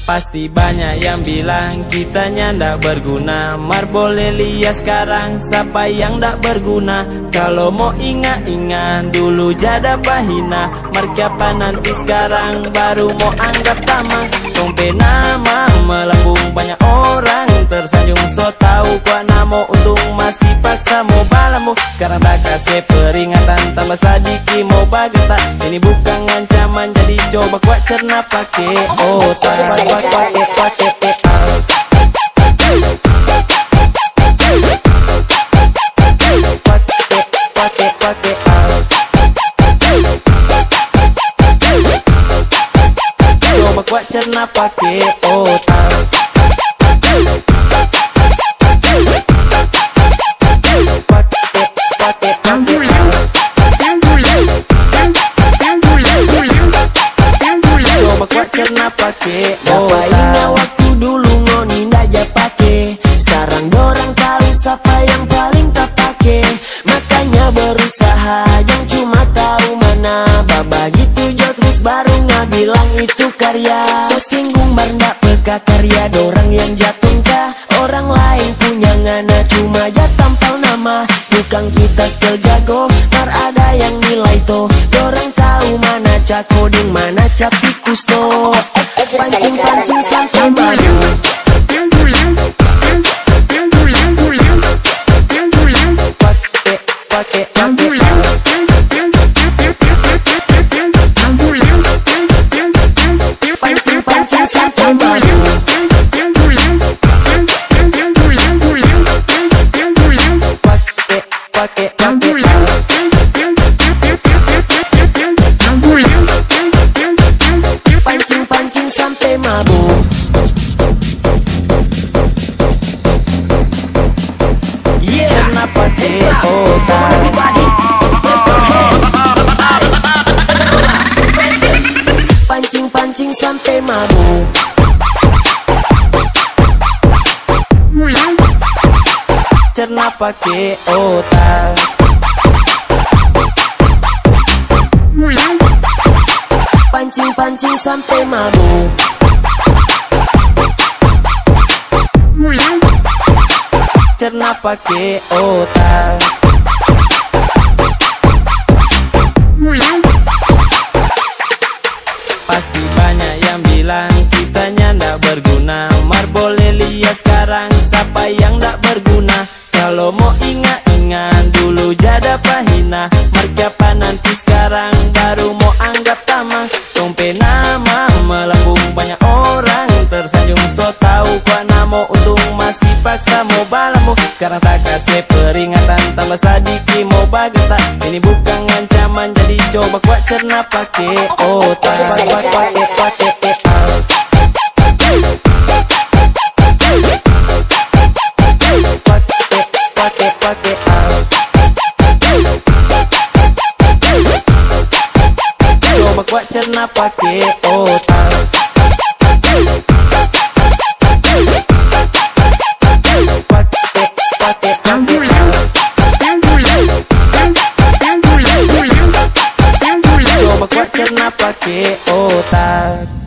Pasti banyak yang bilang kitanya ndak berguna. Mar boleh lihat sekarang siapa yang ndak berguna. Kalau mau ingat-ingat dulu jada pahina. Mar kiapa nanti sekarang baru mau anggap tamah. Tompe nama melambung banyak orang tersanjung. So tahu kuat namo untung masih paksa mau balamu. Sekarang tak kasih peringatan tambah sadiki mau bageta. Ini bukan ancaman jadi coba kuat cerna pakai otak. Coba kuat cerna pakai otak. Coba kuat cerna pakai otak. Waktu dulu ngoni ndaja pake, sekarang dorang tahu siapa yang paling tak pake. Makanya berusaha yang cuma tahu mana baba gitu jo terus baru ngabilang itu karya. So singgung bar ndak peka karya dorang yang jatuh kah. Orang lain punya ngana cuma ja tampal nama. Bukan kita still jago, mar ada yang nilai to. Dorang tahu mana cak coding mana cak tikus to. Pancing-pancing sampai maju. Pancing-pancing sampai maju. Pancing-pancing sampai mabuk. Karena pakai otak. Pancing-pancing sampai mabuk. Cerna pakai otak. Pancing-pancing sampai mabuk. Cerna pakai otak. Pasti banyak yang bilang kitanya ndak berguna. Mar boleh lihat sekarang siapa yang ndak berguna. Kalau mau ingat-ingat dulu jada pahina. Mar kiapa nanti sekarang baru mau anggap tamah. Tompe nama melambung banyak orang tersanjung. So tahu kuat namo untung masih paksa mau balamu. Sekarang tak kasih peringatan tambah sadiki mau bageta. Ini bukan ancaman jadi coba kuat cerna pakai otak. Coba kuat cerna pakai otak. Coba kuat cerna pakai otak.